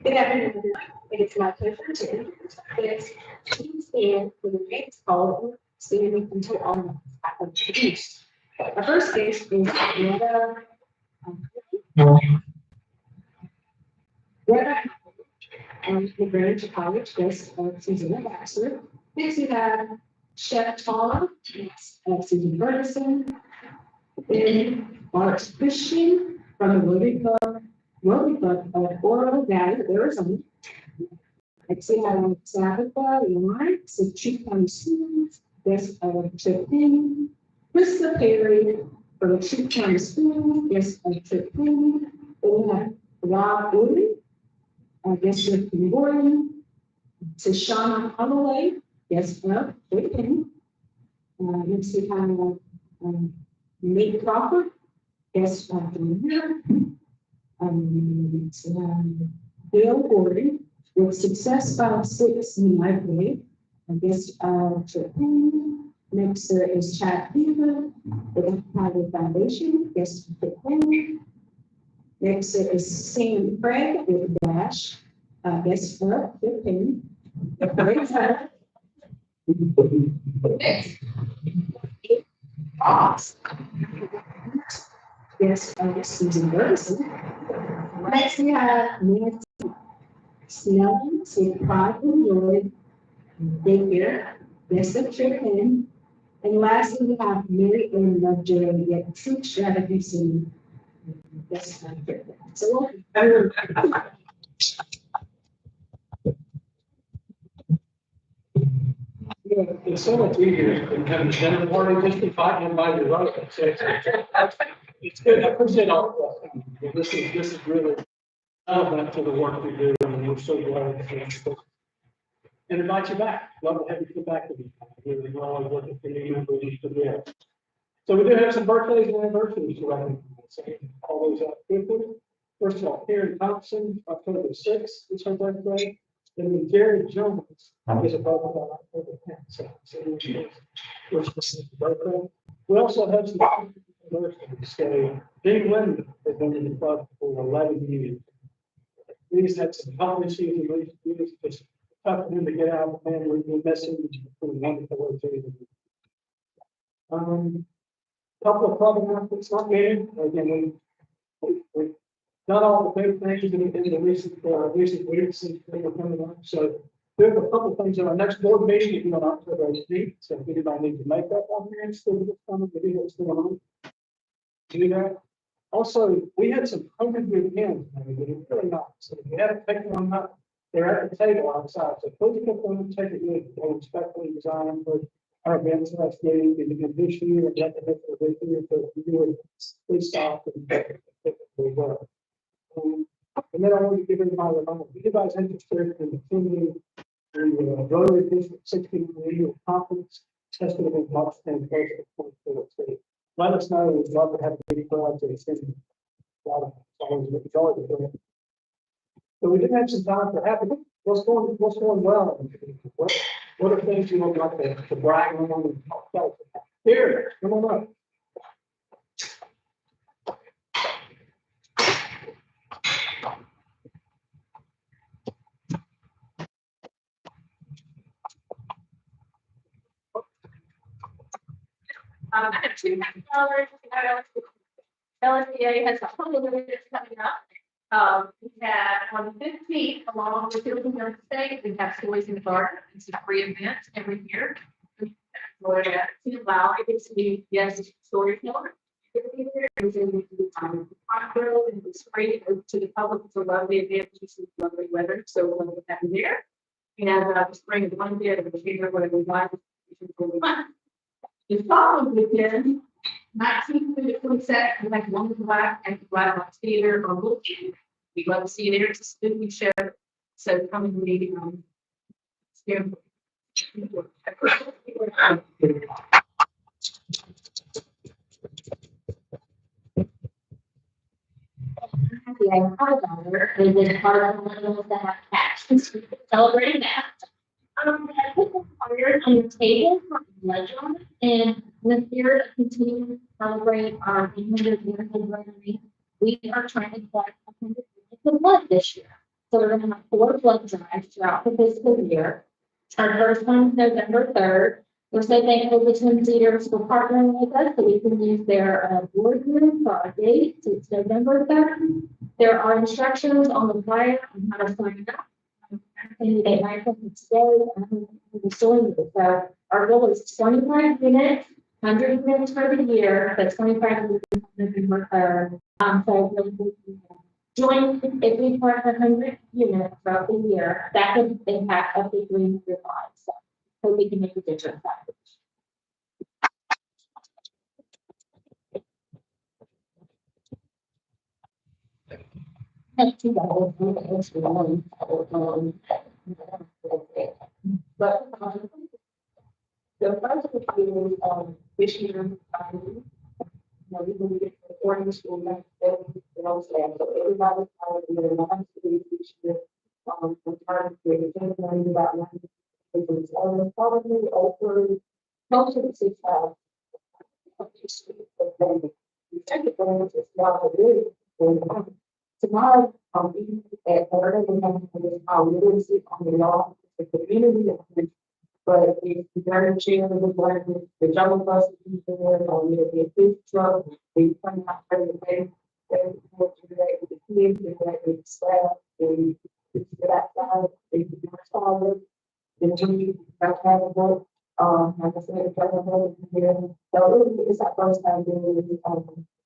Good afternoon, everyone. It is my pleasure to introduce this team stand for the next call, standing until all are introduced. Our first guest is Greta the Greenwich College, guest Susan Baxter. Next we have Chef Tom, Susan Ferguson, then Art Christian from the Rotary Club of Oro Valley, Arizona. Next we have Tabitha Lawrence, the Chief County Schools, guest Chip Penny, Krista Perry from the Chief County Schools, guest Chip Penny. Then we have Rob Woody, guest Chip Gordon, Tashana Holloway, guest Chip Penny. Next we have Nate Crawford, guest here. Bill Gordon with Success 5-6 in Library. I guess Japan. Next is Chad Beaver with the Private Foundation. Guest Japan. Next is Sam Craig with Dash. Guest Japan. Next. Ross. Yes, Susan Ferguson. Next, we have Nancy Snellman, with Pride and Lloyd, Daycare, Best of Children. And lastly, we have Mary Ann Lovejoy, yet True Strategy City. Best of Children. So, It's so much easier than having a dinner party, just to fight and by your right. It's good. I appreciate all of that. This is really relevant to the work we do, and we're so glad to have you. And invite you back. Love to have you come back to me. We're always looking for new members to be here. So we do have some birthdays and anniversaries to recognize. So all those out quickly. First of all, Karen Thompson, October 6th is her birthday. And then Jerry Jones is a birthday on October 10th. So birthday. We also have some birthdays. So Dean Linden has been in the club for 11 years. These had some health issues and it's just tough for him to get out of the family. We miss him for the wonderful work that he did. Couple of problematic not getting again. We not all the big things in the recent weeks since they were coming up. So we have a couple of things in our next board meeting is on October 18th. So if anybody needs to make that one here and still get coming to do what's going on, do that. Also, we had some COVID weekends. I mean, it was really nice. So if you haven't picked one up, they're at the table outside. So please pick one and take it with you. We'll respectfully design for our events last week and again this year and that the this year. So if you do it, please stop and pick it well. And then I want to give everybody a reminder. If you guys interested in attending the Rotary District 16 annual conference, that's going to be March 10th, 2024. Let us know. We'd love to have a big crowd to attend. A lot of songs that we already doing. So we didn't have some time for happening. What's going well? What are things you would like to brag on and talk about? Here, come on up. I have $200. LSBA has a couple of events coming up. We have on the 15th, along with the New State, we have Stories in the Garden. It's a free event every year. Florida to allow it to be storyteller. It's in the spring to the public. It's a lovely event. It's lovely weather, so we're going to have it there. And the spring is one day of the year where we like the following weekend, 19th to the 22nd, we have one black and black box theater on Wilkie. We'd love to see you there. It's a spooky show. So come and meet Yeah, our daughter is in part of the have cash. Celebrating that. I put the fire on the table for legend and with spirit of continuing to celebrate our 100 years of Rotary, we are trying to collect 100 units of blood this year. So we're gonna have 4 blood drives throughout the fiscal year. Our first one is November 3rd. We're so thankful to Twin Cedars for partnering with us so we can use their board room for our date. So it's November 3rd. There are instructions on the flyer on how to sign up. And they might have to stay so our goal is 25 units, 100 units for the year, but 25 units on November 3rd. So really, we can join if we park 100 units throughout the year, that could impact up to 300 lives. So we can make a difference. But the first is this year, we can get the boarding school next day, so everybody, this year, we're trying to get it about one. It's probably over, most of the 6 hours. You take it for it's not a good. Tomorrow, at Florida, we have our leadership on the law, the community, but if the very chair of the jungle bus, or the food truck, we come out for the day, then we interact with the kids, interact with the staff, and get outside, they can follow. Then we have to have a vote, like I said, here. So really, it's our first time doing it.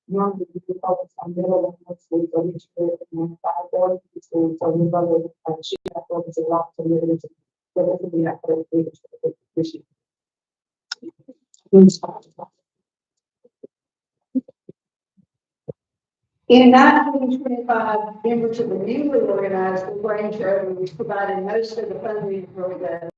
Normally we focus on middle and high school, so we should, and 5 school, so we probably should have focus a lot to live into. So this will be our first this year. In 1925, members of the newly organized LaGrange Rotary provided most of the funding for the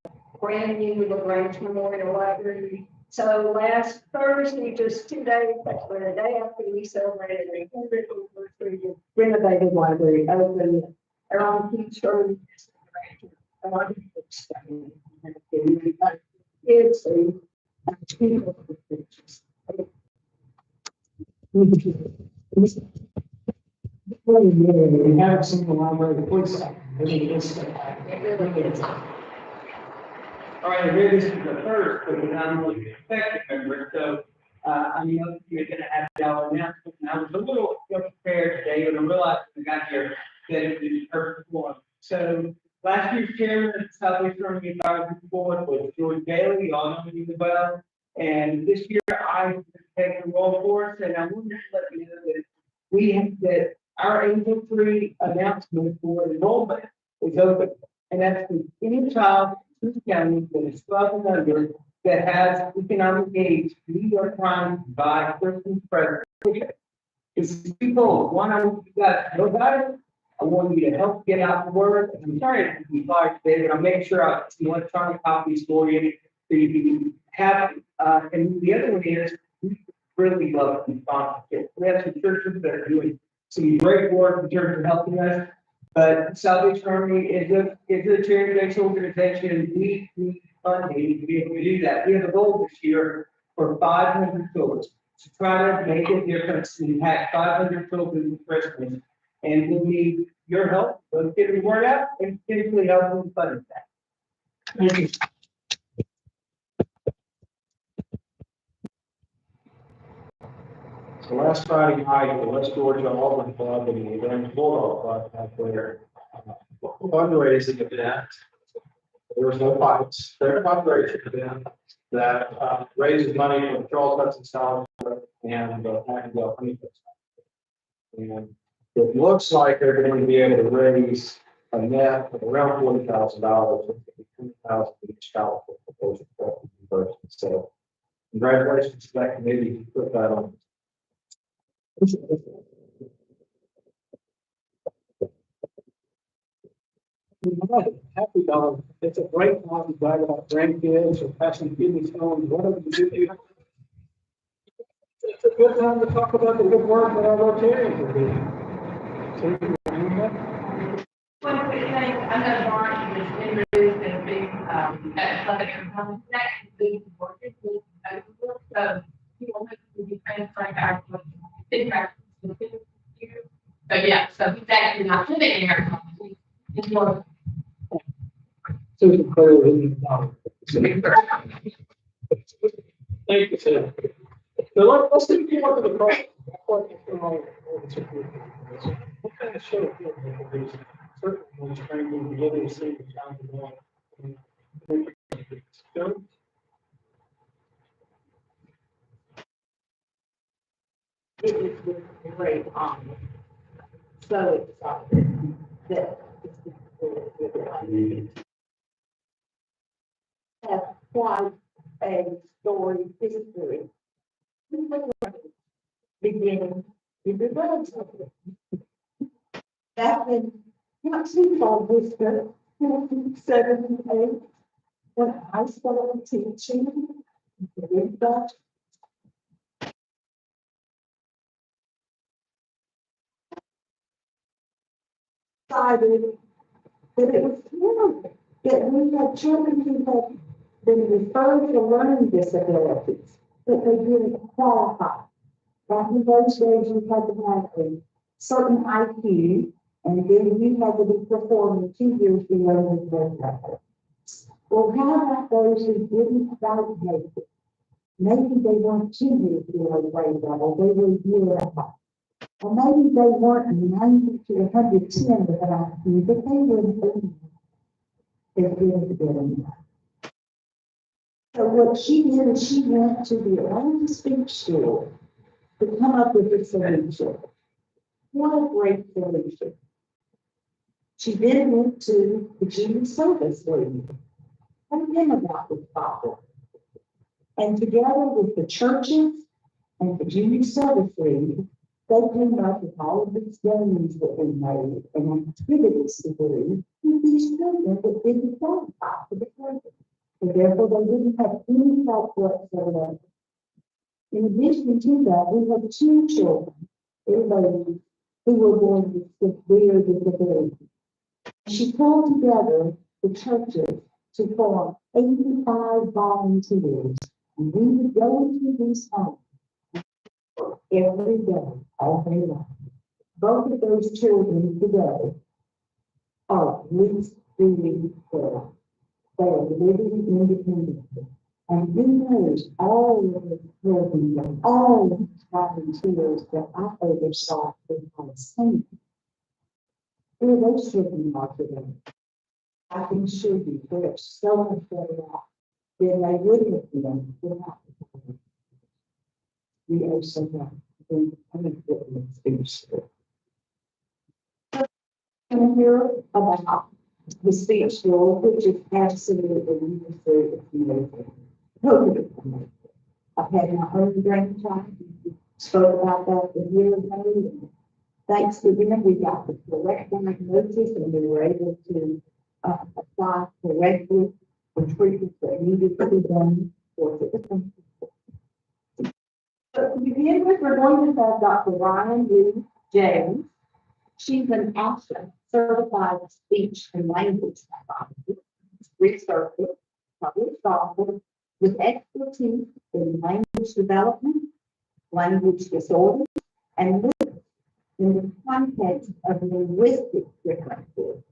brand new LaGrange Memorial Library. So last Thursday, just 2 days, actually the day after we celebrated the 100th anniversary of renovated library, opened around Keith Road. It's We haven't seen the library police. All right, here this is the first, but we're not really effective member, so, I know you're gonna have y'all announcement, and I was a little prepared today, but I realized when I got here that it was perfect one. So, last year's chairman of the Southeastern Advisory Board was George Bailey, you all know him well, and this year I take the role for us, and I wanted to let you know that we have, that our Angel Tree announcement for enrollment is open, and that's for any child in the county that is 12 and under that has economic age. We are trying to buy Christmas presents. It's people, one, I want you guys to know about it. I want you to help get out the word. And I'm sorry to be fired today, but I'll make sure I have electronic copies for you so you can have. And the other one is we really love the sponsorship. We have some churches that are doing some great work in terms of helping us. But Salvation Army is a charity-based organization. We need funding to be able to do that. We have a goal this year for 500 children to try to make a difference and impact 500 children with Christmas. And we need your help. Let's get the word out and potentially help them fund that. Thank you. So last Friday night, the West Georgia Auburn Club and the Adams Bulldog Club had their fundraising event. There was no fights. Their fundraising event that raises money for the Charles Hudson Scholarship and the Nightingale Honeycomb. And it looks like they're going to be able to raise a net of around $40,000, $20,000 each scholarship proposal for the university. So congratulations to that committee who put that on. Happy dog. It's a great time to brag about grandkids or passing kidney stones, whatever you do. It's a good time to talk about the good work that our Rotarians are doing. One quick thing, I know Mark has introduced a big, at Southern Company, that big workers, so he will hopefully be transferring our feedback. So yeah, so he's actually not living in our company, Susan Cole is not. Thank you, sir. So let's continue on to the problem. What kind of show? Certainly, when it's trying to be able to see the town develop. Joe? It is with great honor. So excited that have quite a story history. Beginning in the relative. Back in not too far distant, 1978, when I started teaching. With that, decided that it was terrible, that we had children who had been referred to learning disabilities, that they didn't qualify. Back in those days, you had to have a certain IQ, and then you had to be performing 2 years below the grade level. Well, how about those who didn't quite make it? Maybe they weren't 2 years below grade level, they were a year and a half. Or maybe they weren't 90 to 110 with an IQ, but they were 80. They didn't get enough. So what she did is she went to the Atlanta Speech School to come up with a solution. What a great solution. She then went to the Junior Service League and then about this problem. And together with the churches and the Junior Service League, they came up with all of these games that we made and activities to do with these children that didn't qualify for the program. So therefore, they didn't have any help whatsoever. In addition to that, we had 2 children, ladies, who were born with severe disabilities. She pulled together the churches to form 85 volunteers, and we would go into these homes every day, all day long. Both of those children today are at least doing well. They are living independently. And who knows all of the children and all of the volunteers that I oversaw in my state. Where those children are today. I can assure you, they're so much better off than they would have been without the program. We owe so much. And hear about the speech school, which is absolutely amazing. I've had my own grandchild, spoke about that a year ago. Thanks to them, we got the correct diagnosis and we were able to apply correctly for treatment that needed to be done for the. So to begin with, we're going to have Dr. Ryan Lee James. She's an ASHA certified speech and language pathologist, researcher, published author with expertise in language development, language disorders, and living in the context of linguistic differences,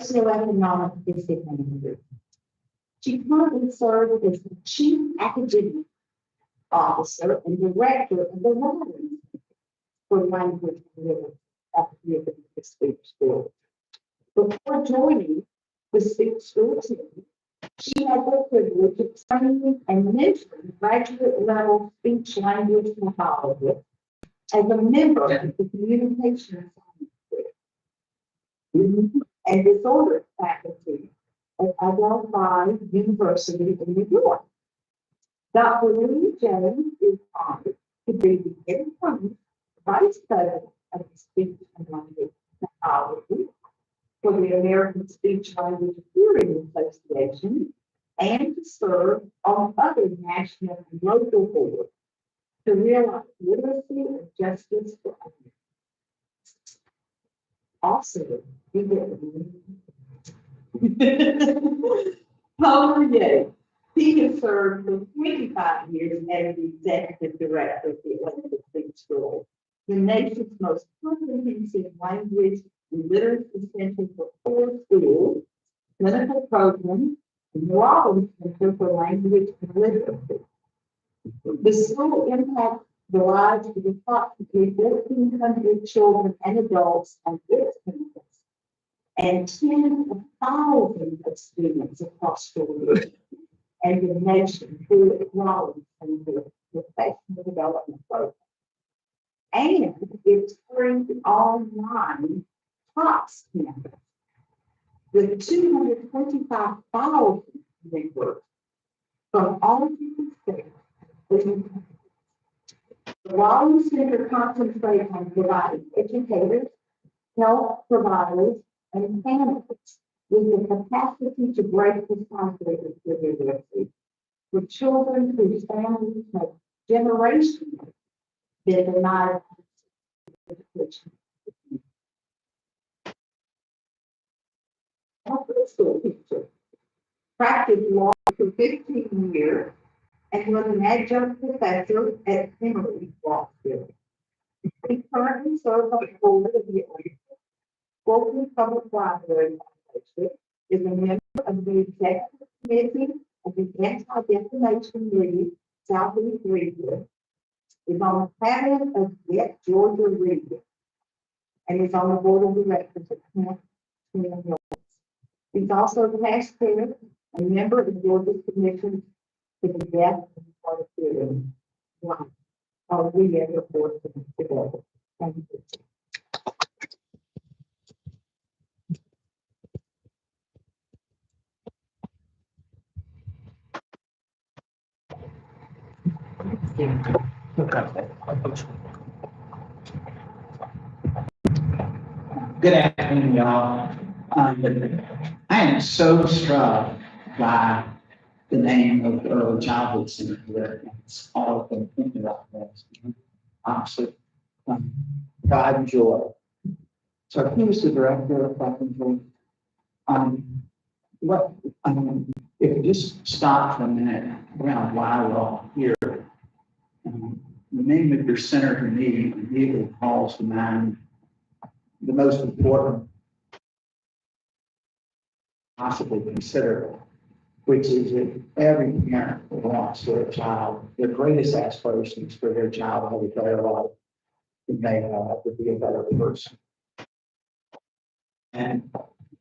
socioeconomic disadvantages. She currently serves as the Chief Academic Officer and Director of the Writing for Language and Living at the Speech School. Before joining the Speech School team, she had the privilege of training and mentoring graduate level speech language pathologists as a member of the communication and disorder faculty at Adelphi University in New York. Dr. Lee James is honored to be the incoming Vice President of Speech and Language Pathology for the American Speech Language Hearing Association and to serve on other national and local boards to realize literacy and justice for all. Also, he Paul Yates. He has served for 25 years as the executive director of the Atlanta Speech School, the nation's most comprehensive language literacy center for core schools, clinical program, and Robbins Center for Language and Literacy. The school impacts the lives of approximately 1,400 children and adults on its campus, and tens of thousands of students across the region and the nation through its Rollins Center professional development program. And it's free online TOPS campus with 225,000 members from all 50 states. The Rollins Center concentrates on providing educators, health providers, and families with the capacity to break the cycle of literacy for children whose families have generationally been denied education. A preschool teacher practiced law for 15 years and was an adjunct professor at Emory Law School. He currently serves on the board of the Fulton Public Library Foundation, is a member of the executive committee of the Anti-Defamation League Southeast Region, is on the panel of Get Georgia Region, and is on the board of directors of Camp Twin Hills. He's also past chair, a member of Georgia's Commission to the Deaf and Hard of Hearing. Wow. We have reports today. Thank you. Good afternoon, y'all. I am so struck by the name of the Early Childhood Center here. It's all I've been thinking about this. Honestly, pride and joy. So who's the director of Pride and Joy? If you just stop for a minute around why we're all here, the name of your center to me immediately calls to mind the most important possibly consider, which is that every parent wants their child, their greatest aspirations for their child to have a better life than they have, to be a better person. And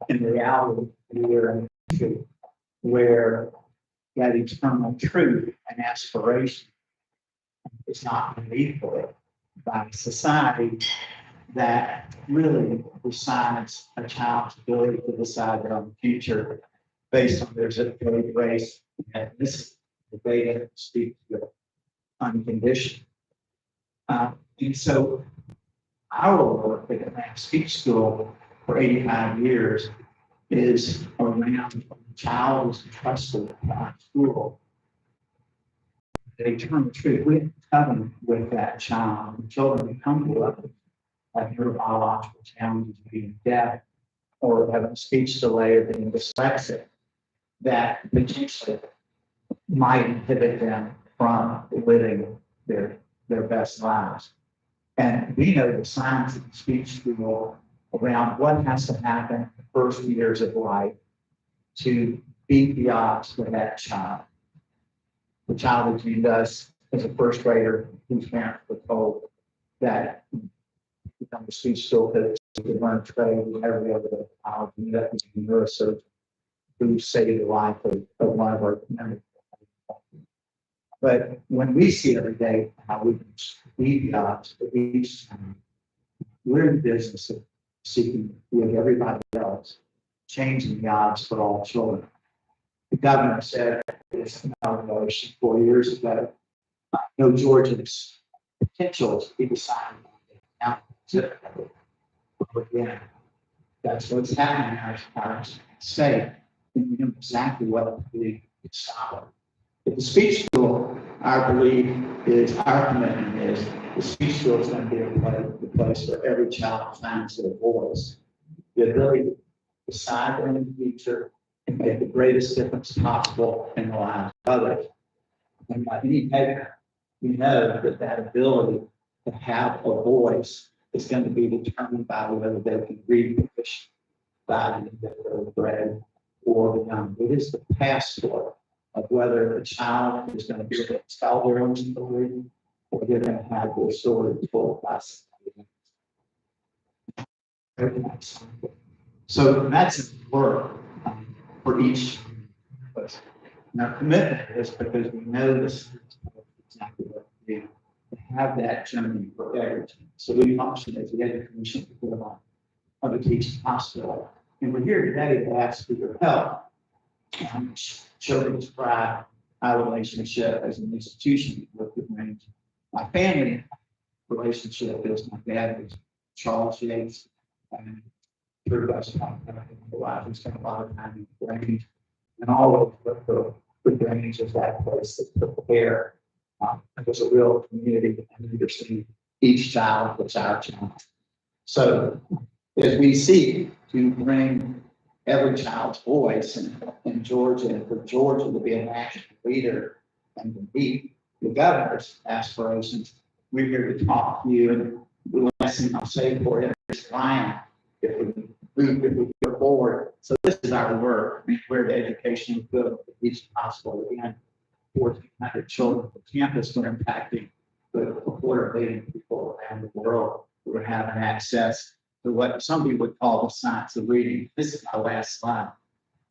in reality, we're in a country where that eternal truth and aspiration is not equally by society that really decides a child's ability to decide their own future based on their zip code, race, and ethnicity. The data speaks with unconditioned. And so our work at Atlanta Speech School for 85 years is around the child is entrusted to our school. The eternal truth, we have covenant with that child. The children who come to us have neurobiological challenges, being deaf or having a speech delay or being dyslexic, that potentially might inhibit them from living their best lives. And we know the science of the speech school around what has to happen in the first years of life to beat the odds with that child. The child that you does as a first grader whose parents were told that become a speech school that you learn trade and every other college, and that was a neurosurgeon who saved the life of one of our members. But when we see every day how we can beat the odds of each time, we're in the business of seeking with everybody else, changing the odds for all children. The governor said this 4 years ago, no Georgians potential to be decided now. Again, that's what's happening in our state. And we know exactly what we stop. At the speech school, our belief is, our commitment is, the speech school is going to be the place where every child finds their voice, the ability to decide their own future and make the greatest difference possible in the lives of others. And by any measure, we know that ability to have a voice is going to be determined by whether they can read the fish value that they're bred or the young. It is the passport of whether a child is going to be able to tell their own story or they're going to have their story told by somebody else. So that's work for each of us. And our commitment is because we know this is exactly what we do, to have that journey for everything. So we function as the education of a teaching hospital. And we're here today to ask for your help. Children's Pride, our relationship as an institution with the range. My family relationship is my dad was Charles Yates, and through us, we spent a lot of time in the range, and all of the range is that place to prepare. It was a real community and understanding each child was our child. So as we seek to bring every child's voice in Georgia, and for Georgia to be a national leader and to meet the governor's aspirations, we're here to talk to you. And the last thing I'll say for it is Ryan, if we go forward. So this is our work. We're the education of each hospital. Again, 1,400 children on campus. We're impacting the 250,000 people around the world who are having access to what some people would call the science of reading. This is my last slide.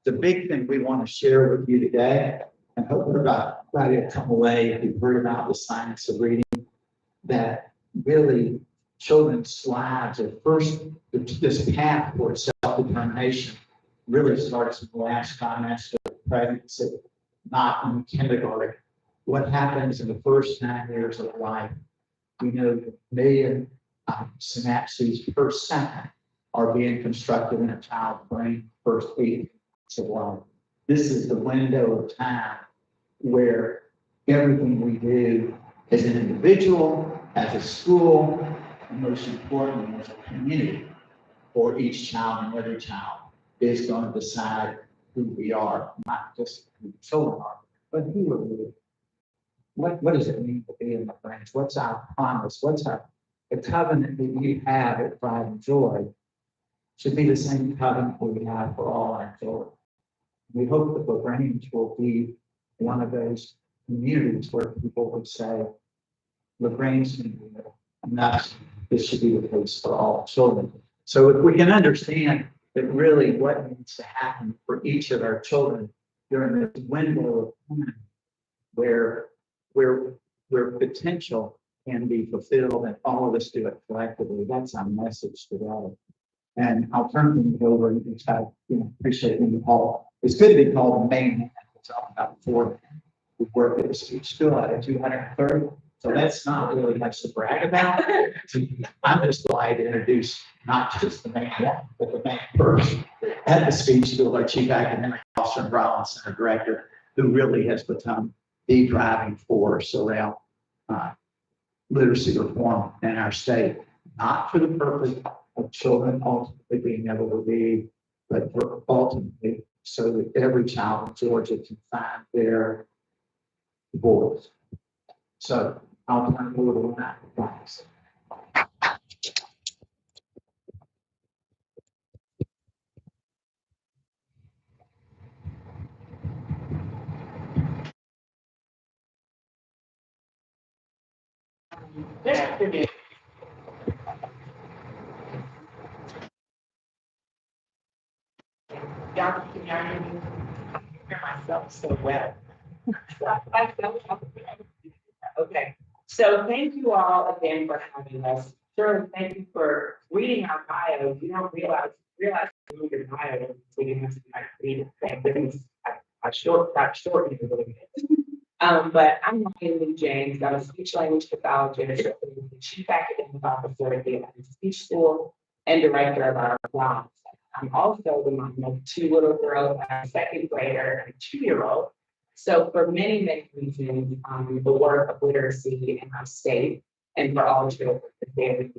The big thing we want to share with you today, and hope everybody will come away if you've heard about the science of reading, that really children's lives at first, this path towards self-determination really starts in the last trimester of pregnancy, not in kindergarten. What happens in the first 9 years of life? We know that a million synapses per second are being constructed in a child's brain first 8 months of life. This is the window of time where everything we do as an individual, as a school, and most importantly, as a community, for each child and every child is going to decide who we are, not just who the children are, but who are we. What does it mean to be in the branch? What's our promise? What's the covenant that we have at Pride and Joy should be the same covenant we have for all our children. We hope that LaGrange will be one of those communities where people would say, LaGrange can do it, and that's, this should be the case for all children. So if we can understand that really what needs to happen for each of our children during this window of time where potential can be fulfilled and all of us do it collectively, that's our message today. And I'll turn things over and appreciate being called. It's good to be called the main man. It's all about before we work at the speech school at 230. So that's not really much to brag about. I'm just glad to introduce not just the main one, but the main person at the speech school, our chief academic officer and Broadland Center director, who really has become the driving force around literacy reform in our state, not for the purpose of children ultimately being able to read, but for ultimately so that every child in Georgia can find their voice. So I'll turn it over to Matt. Thanks. Good afternoon. Y'all can hear myself so well. Okay, so thank you all again for having us. Sure, thank you for reading our bio. You don't realize your bio when you have to read it. Thank goodness. I shortened it a little bit. But I'm Ryan Lee James. I'm a speech language pathologist, the chief academic officer at the Atlanta Speech School and director of our class. I'm also the mom of two little girls, a second grader and a 2-year-old. So for many, many reasons, the work of literacy in our state and for all children is very.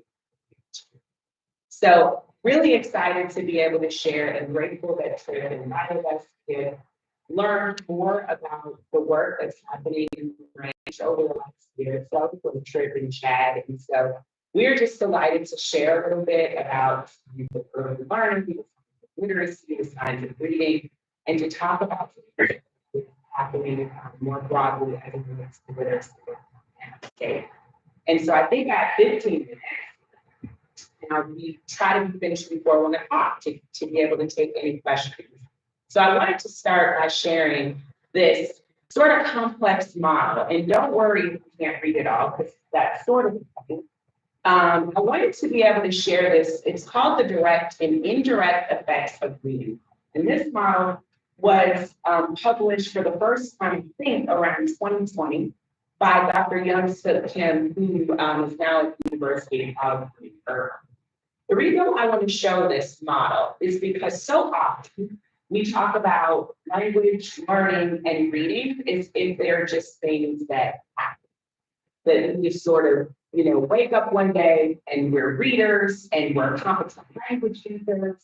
So really excited to be able to share and grateful that Trip invited us to learn more about the work that's happening in the branch over the last year. So from Trip and Chad, and so we're just delighted to share a little bit about the early learning, literacy, the science of reading, and to talk about what's happening more broadly as it relates to literacy and state. And so I think at 15 minutes, now we try to be finished before 1 o'clock to be able to take any questions. So I wanted to start by sharing this sort of complex model, and don't worry if you can't read it all, because that's sort of I wanted to be able to share this. It's called the direct and indirect effects of reading. And this model was published for the first time, I think, around 2020 by Dr. Young Suk Kim, who is now at the University of Irvine. The reason I want to show this model is because so often we talk about language, learning, and reading as if they're just things that happen. That we just sort of, wake up one day and we're readers and we're competent language users.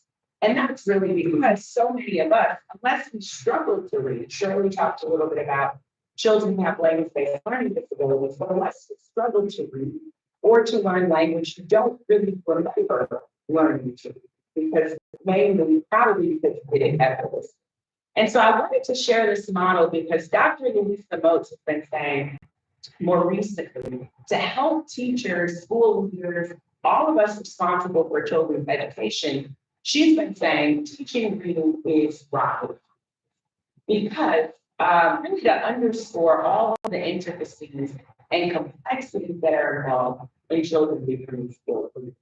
And that's really because so many of us, unless we struggle to read, Shirley talked a little bit about children who have language-based learning disabilities, but unless we struggle to read or to learn language, you don't really remember learning to read, because mainly probably because we didn't have this. And so I wanted to share this model because Dr. Louisa Moats has been saying more recently to help teachers, school leaders, all of us responsible for children's education. She's been saying teaching reading is rocket because really to underscore all of the intricacies and complexities that are involved in children becoming skilled readers.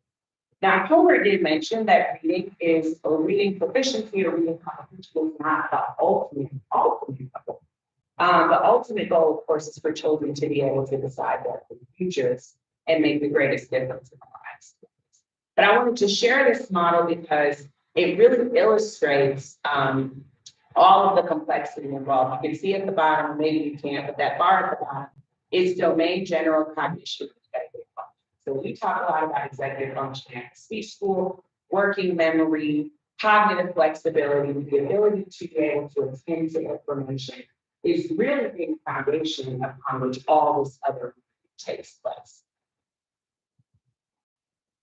Now, Homer did mention that reading is a reading proficiency or reading comprehension is not the ultimate goal. The ultimate goal, of course, is for children to be able to decide their futures and make the greatest difference in their lives. But I wanted to share this model because it really illustrates all of the complexity involved. You can see at the bottom, maybe you can't, but that bar at the bottom is domain general cognition. So we talk a lot about executive functioning at the speech school, working memory, cognitive flexibility, the ability to be able to attend to information is really the foundation upon which all this other takes place.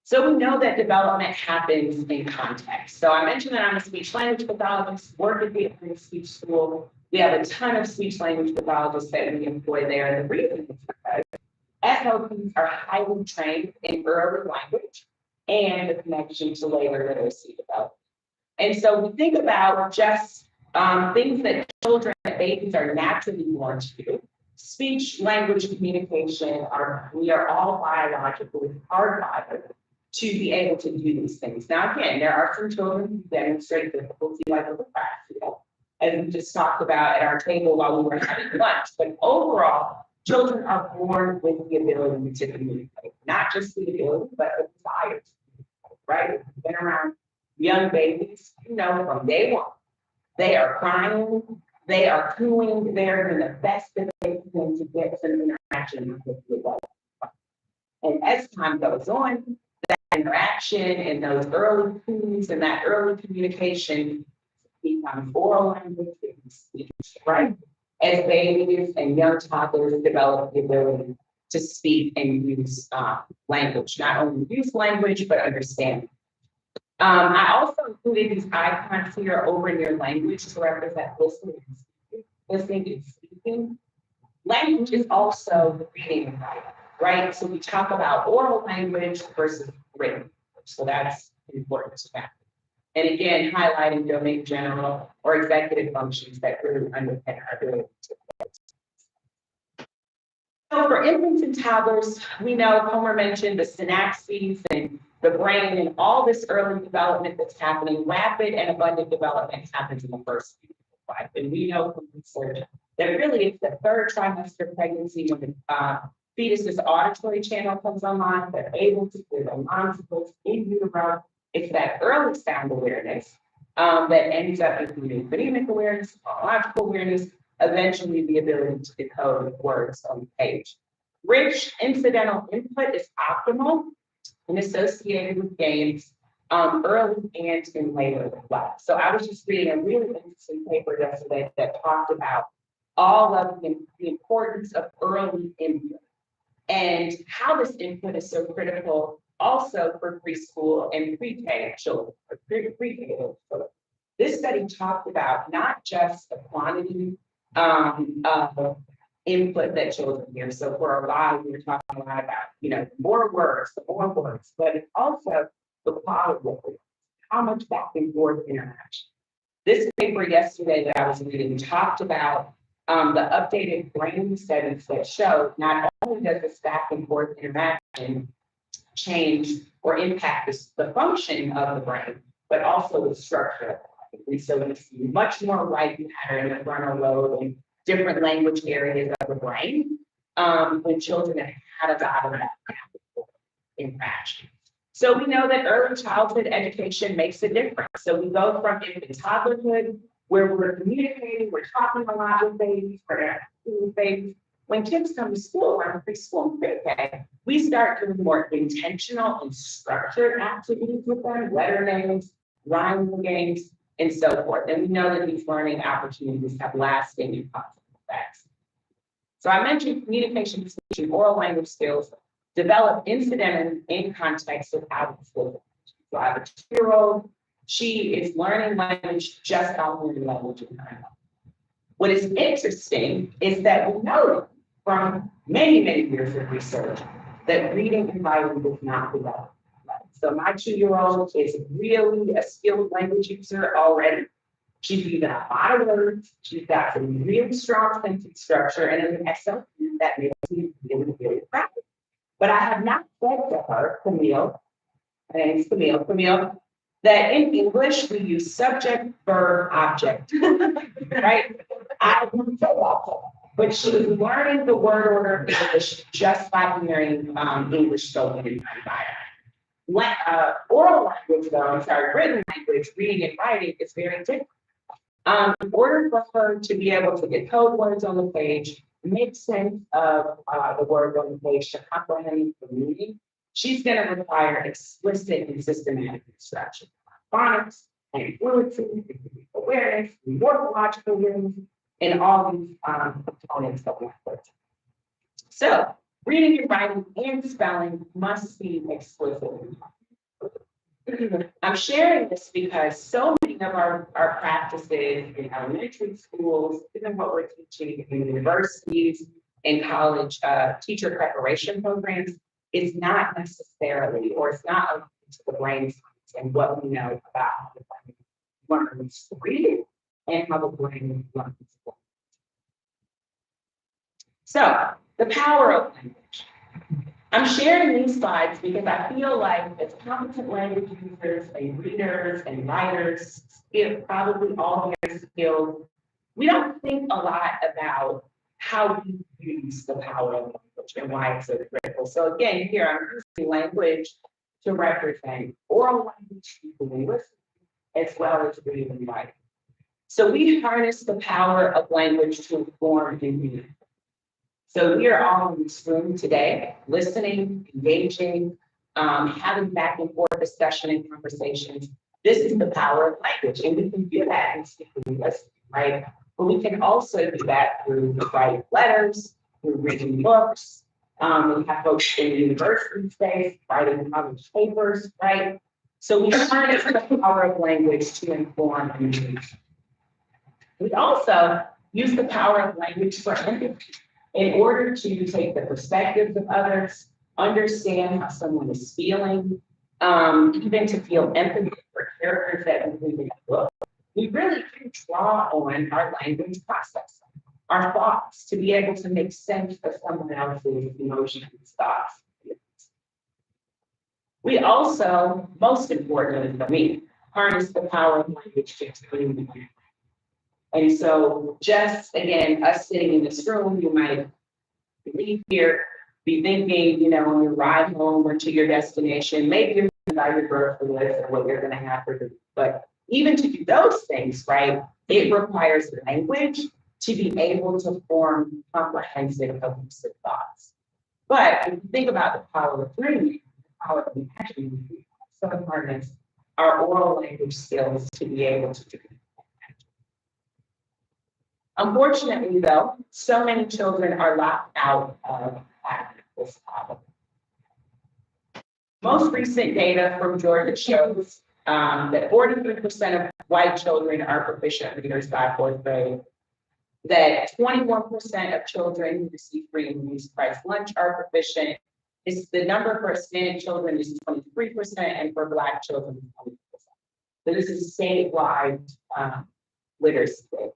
So we know that development happens in context. So I mentioned that I'm a speech language pathologist, work at the speech school. We have a ton of speech language pathologists that we employ there. And the reason is because SLPs are highly trained in early language and the connection to later literacy development. And so we think about just things that children and babies are naturally born to do. Speech, language, communication, we are all biologically hardwired to be able to do these things. Now, again, there are some children who demonstrate difficulty like dyslexia, as we just talked about at our table while we were having lunch. But overall, children are born with the ability to communicate, not just the ability, but the desire to communicate, right? If you've been around young babies, from day one, they are crying, they are cooing, they're doing the best that they can to get some interaction with the adult. And as time goes on, that interaction and those early cues and that early communication becomes oral language, speech, right? As babies and young toddlers develop the ability to speak and use language, not only use language, but understand. I also included these icons here over near language to represent listening and speaking. Language is also reading and writing, right? So we talk about oral language versus written. So that's important to that. And again, highlighting domain general or executive functions that really underpin our ability to play. So for infants and toddlers, we know Homer mentioned the synapses and the brain and all this early development that's happening. Rapid and abundant development happens in the first few years of life. And we know from research that really it's the third trimester pregnancy when the fetus's auditory channel comes online, they're able to hear the nonsicles in utero. It's that early sound awareness that ends up including phonemic awareness, phonological awareness, eventually the ability to decode words on the page. Rich incidental input is optimal and associated with games early and in later life. So I was just reading a really interesting paper yesterday that talked about all of the importance of early input. and how this input is so critical also for preschool and pre-K children, or pre-K children. This study talked about not just the quantity of input that children hear. So for a while, we were talking a lot about, the more words, but it's also the quality of it, how much back and forth interaction. This paper yesterday that I was reading talked about the updated brain studies that show not only does this back and forth interaction change or impact the function of the brain, but also the structure. And so we see much more white matter in the frontal lobe and different language areas of the brain when children have had a lot of that interaction. So we know that early childhood education makes a difference. So we go from infant toddlerhood, where we're communicating, we're talking a lot with babies, When kids come to school, around preschool and pre-K, we start doing more intentional and structured activities with them, letter names, rhyming games, and so forth. And we know that these learning opportunities have lasting and positive effects. So I mentioned communication, speech, and oral language skills develop incidentally in context with adults. So I have a 2-year-old. She is learning language just by learning language in her home. What is interesting is that we know from many, many years of research that reading and writing does not develop. So my 2-year-old is really a skilled language user already. She's using a lot of words. She's got some really strong sentence structure, and in an Excel that makes me really, really proud. But I have not said to her, Camille, her name is Camille, that in English we use subject, verb, object, right? I wouldn't say that, but she was learning the word order of English just by hearing English spoken in her environment. Oral language, written language, reading and writing is very different. In order for her to be able to get code words on the page, make sense of the word on the page, to comprehend the meaning, she's going to require explicit and systematic instruction. Phonics and fluency, awareness, morphological rhythms, and all these components that we have. So, reading and writing and spelling must be explicit. I'm sharing this because so many of our practices in elementary schools, even what we're teaching in universities and college teacher preparation programs, is not necessarily, or it's not open to the brain science and what we know about how the brain learns to read and how the brain learns to. So, the power of language. I'm sharing these slides because I feel like as competent language users and readers and writers, probably all their skills, we don't think a lot about how we use the power of language and why it's so critical. So again, here I'm using language to represent oral language, linguistics, as well as reading and writing. So we harness the power of language to inform and read. So we are all in this room today, listening, engaging, having back and forth discussion and conversations. This is the power of language, and we can do that in speaking, right? But we can also do that through writing letters, through reading books. We have folks in the university space writing published papers, right? So we harness the power of language to inform and engage. We also use the power of language for empathy. In order to take the perspectives of others, understand how someone is feeling, even to feel empathy for characters that we read in the book, we really do draw on our language process, our thoughts, to be able to make sense of someone else's emotions and thoughts. We also, most importantly for me, harness the power of language to communicate. And so just, again, us sitting in this room, you might leave here, be thinking, on your ride home or to your destination, maybe you're about your grocery list or what you're going to have for the, but even to do those things, right, it requires language to be able to form comprehensive, cohesive thoughts. But if you think about the power of reading, the power of imagining, we also harness our oral language skills to be able to do. Unfortunately, though, so many children are locked out of academics. this model. Most recent data from Georgia shows that 43% of white children are proficient readers by fourth grade, that 21% of children who receive free and reduced price lunch are proficient. The number for Hispanic children is 23%, and for Black children, 20%. So this is statewide literacy rate.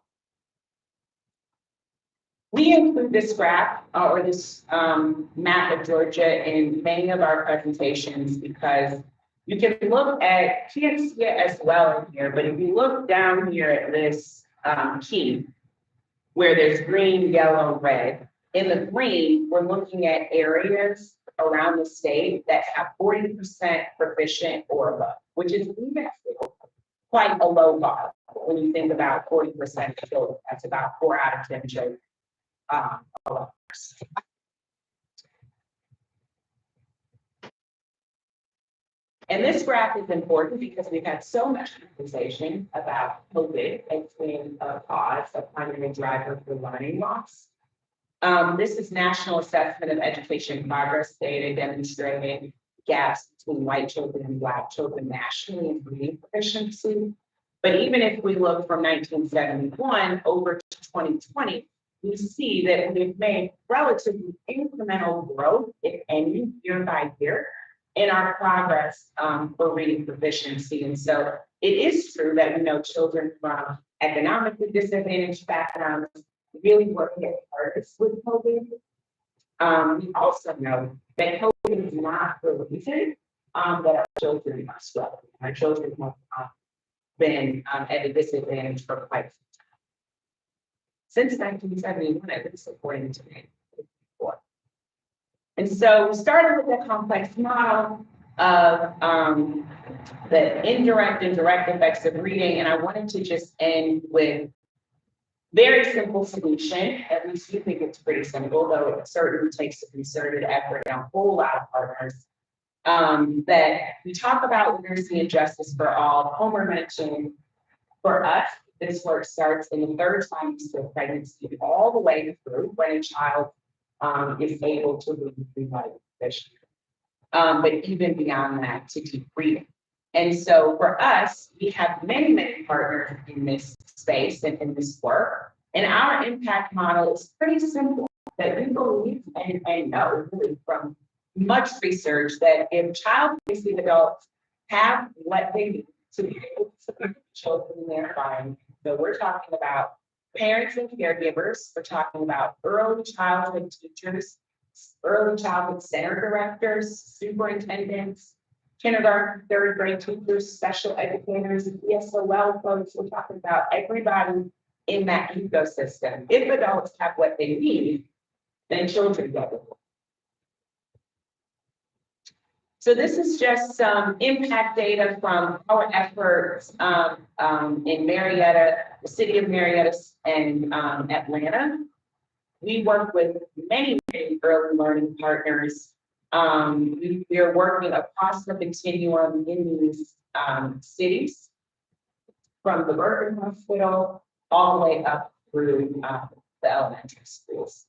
We include this graph or this map of Georgia in many of our presentations because you can look at, can't see it as well in here, but if you look down here at this key, where there's green, yellow, red, in the green, we're looking at areas around the state that have 40% proficient or above, which is even still quite a low bar. When you think about 40% of children, that's about 4 out of 10 children. And this graph is important because we've had so much conversation about COVID as being a cause, a primary driver for learning loss. This is National Assessment of Education Progress data demonstrating gaps between white children and Black children nationally in reading proficiency. But even if we look from 1971 over to 2020, we see that we've made relatively incremental growth, if any, year by year in our progress for reading proficiency. And so it is true that we know children from economically disadvantaged backgrounds really work hit hardest with COVID. We also know that COVID is not the reason that our children are struggling. Our children have been at a disadvantage for quite some time. Since 1971, at least according to me. And so we started with a complex model of the indirect and direct effects of reading. And I wanted to just end with very simple solution. At least you think it's pretty simple, though it certainly takes a concerted effort and a whole lot of partners. That we talk about literacy and justice for all. Homer mentioned, for us, this work starts in the 3rd trimester of pregnancy all the way through when a child is able to read by proficiency. But even beyond that, to keep reading. And so for us, we have many, many partners in this space and in this work. And our impact model is pretty simple, that we believe and know really from much research that if child-facing adults have what they need to be able to support children in their environment, so we're talking about parents and caregivers, we're talking about early childhood teachers, early childhood center directors, superintendents, kindergarten, 3rd grade teachers, special educators, ESOL folks. We're talking about everybody in that ecosystem. If adults have what they need, then children get it. So this is just some impact data from our efforts in Marietta, the city of Marietta and Atlanta. We work with many early learning partners. We are working across the continuum in these cities, from the Bergen Hospital all the way up through the elementary schools.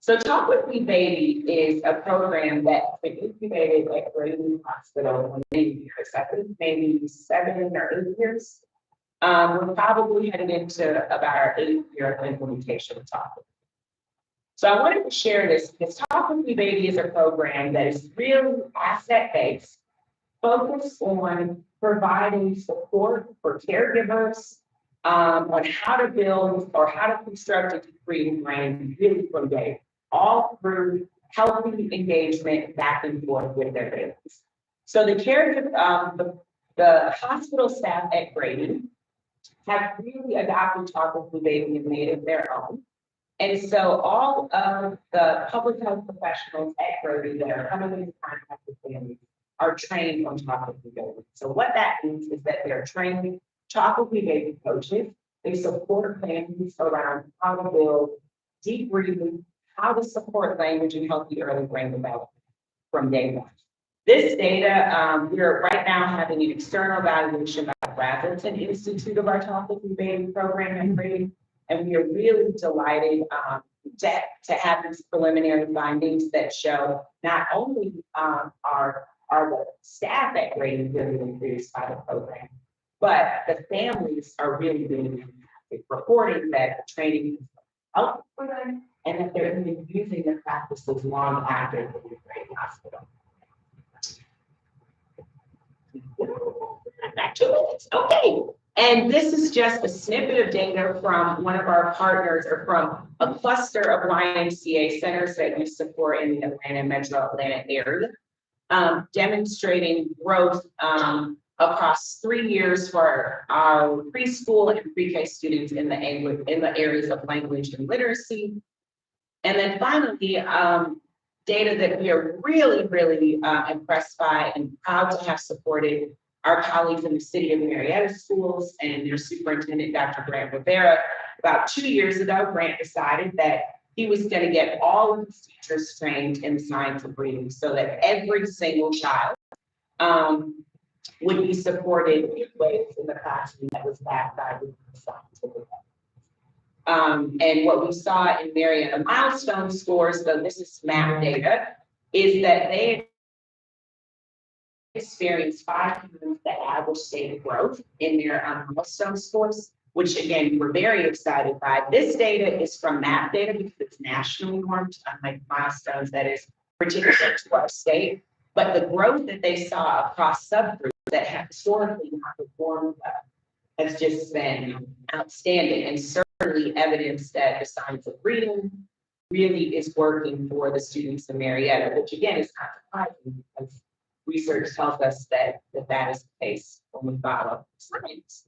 So Talk With Me Baby is a program that has been incubated at Grady Hospital for many years. I think maybe 7 or 8 years. We're probably headed into about our 8th year of implementation of Talk With Me. So I wanted to share this because Talk With Me Baby is a program that is really asset-based, focused on providing support for caregivers on how to build or how to construct a reading brain really from day, all through healthy engagement back and forth with their babies. So the caregiver, the hospital staff at Grady have really adopted Talk With Me Baby and made it their own. And so all of the public health professionals at Grady that are coming into contact with families are trained on Talk With Me Baby. So what that means is that they're trained Talk With Me Baby coaches. They support families around how to build deep reading, how to support language and healthy early brain development from day one. This data, we're right now having an external evaluation by the Brazelton Institute of our Talk With Me Baby program at Grady. And we are really delighted to have these preliminary findings that show not only are the staff at grade really increased by the program, but the families are really being reporting that the training is helpful for them and that they're even using the practices long after the grade hospital. Back 2 minutes, okay. And this is just a snippet of data from one of our partners or from a cluster of YMCA centers that we support in the Atlanta, Metro Atlanta area, demonstrating growth across 3 years for our preschool and pre-K students in the areas of language and literacy. And then finally, data that we are really, really impressed by and proud to have supported our colleagues in the city of Marietta schools and their superintendent, Dr. Grant Rivera. About 2 years ago, Grant decided that he was going to get all of his teachers trained in the science of reading so that every single child would be supported in ways in the classroom that was backed by the scientific. And what we saw in Marietta milestone scores, though this is MAP data, is that they experienced 5 times the average state growth in their milestone scores, which again, we're very excited by. This data is from MAP data because it's nationally normed, unlike milestones that is particular to our state. But the growth that they saw across subgroups that have historically not performed well has just been outstanding and certainly evidence that the science of reading really is working for the students in Marietta, which again is not surprising because research tells us that that is the case when we follow science.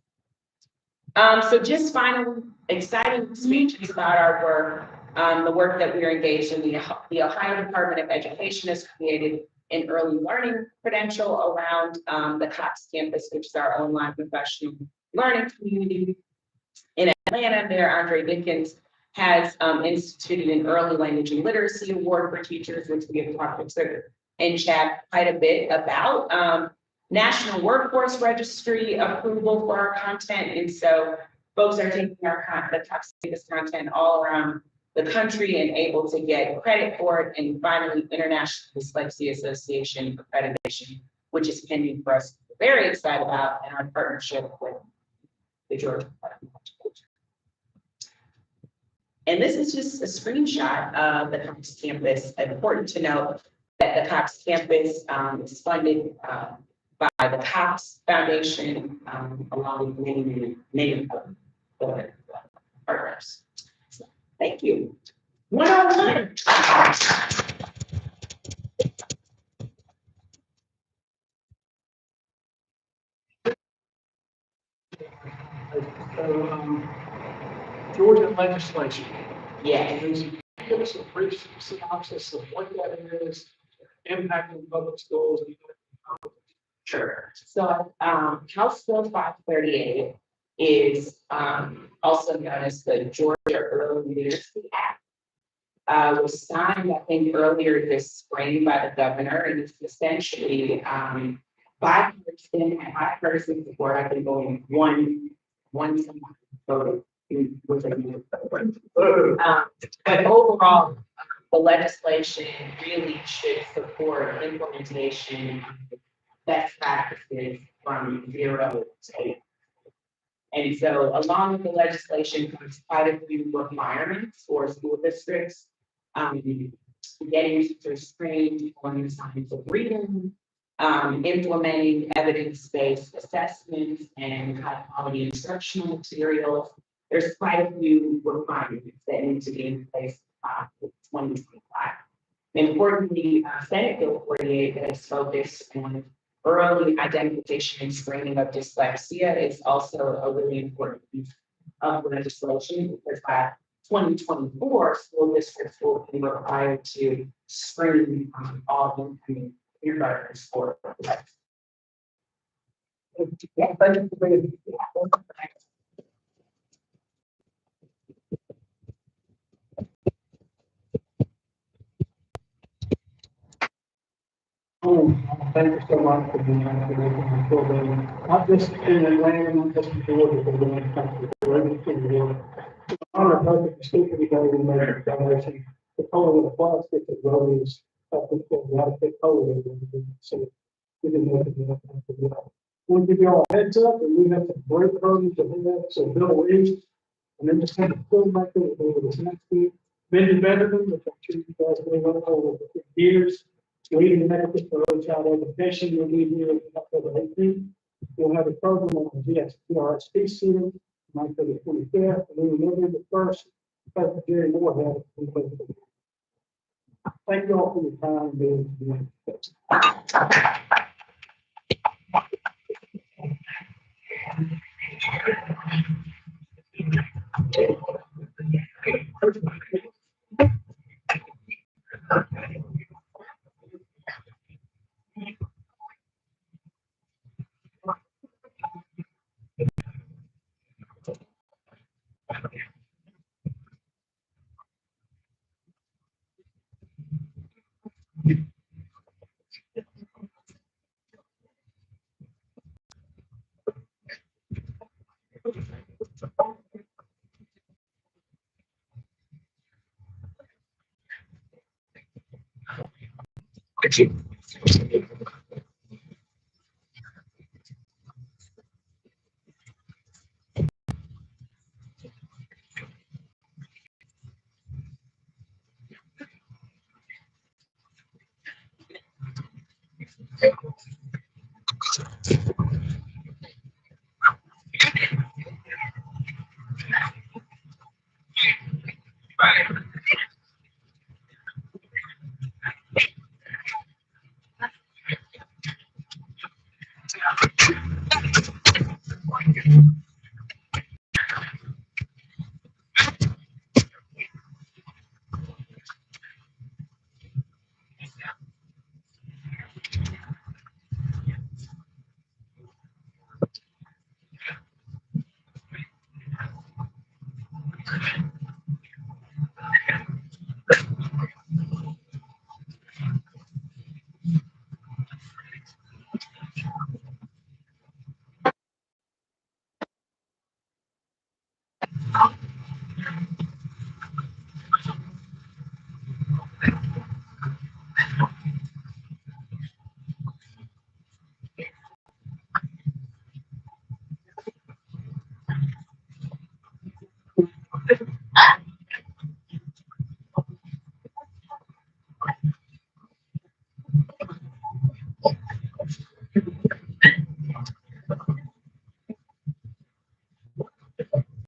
So just final exciting speeches about our work, the work that we are engaged in. The Ohio Department of Education has created an early learning credential around the Cox campus, which is our online professional learning community. In Atlanta, Mayor Andre Dickens has instituted an early language and literacy award for teachers, which we have talked to and chat quite a bit about. National Workforce Registry approval for our content. And so folks are taking the Cox campus content all around the country and able to get credit for it. And finally, International Dyslexia Association accreditation, which is pending for us. We're very excited about in our partnership with the Georgia Department of Education. And this is just a screenshot of the Cox campus. Important to note that the Cox campus is funded by the Cox Foundation, along with many other partners. So, thank you. 101. So, Georgia legislation. Yes. Give us a brief synopsis of what that is, impacting public schools. Sure. So House Bill 538 is also known as the Georgia Early Literacy Act. Was signed, I think, earlier this spring by the governor, and it's essentially bipartisan and bipartisan support. I've been going one vote, which I mean, but overall, the legislation really should support implementation of best practices from 0 to 8. And so along with the legislation comes quite a few requirements for school districts, getting teachers trained on the science of reading, implementing evidence-based assessments and high quality instructional materials. There's quite a few requirements that need to be in place in 2025. Importantly, Senate Bill 48 that is focused on early identification and screening of dyslexia is also a really important piece of legislation because by 2024, school districts will be required to screen all incoming kindergartners for dyslexia. Yeah, Thank you so much for being on the program, not just in Atlanta, not just in Georgia, but around the country, for everything you're doing. Honor both the speaker today and the donation, the color of the plastic as well as, the eradicate color. So we didn't know if you have to do that. We'll give you all a heads up, and we have some great programs ahead, so Bill Reeves, and then just have a film back there over this next week. Benji Betterman, which I'm sure you guys may know over the years, leading medical for early child education, will be here in October 18th. We'll have a program on the GSPRSP student, October 25th, and then November 1st, Professor Jerry Moorhead. Thank you all for your time and being here. Thank you.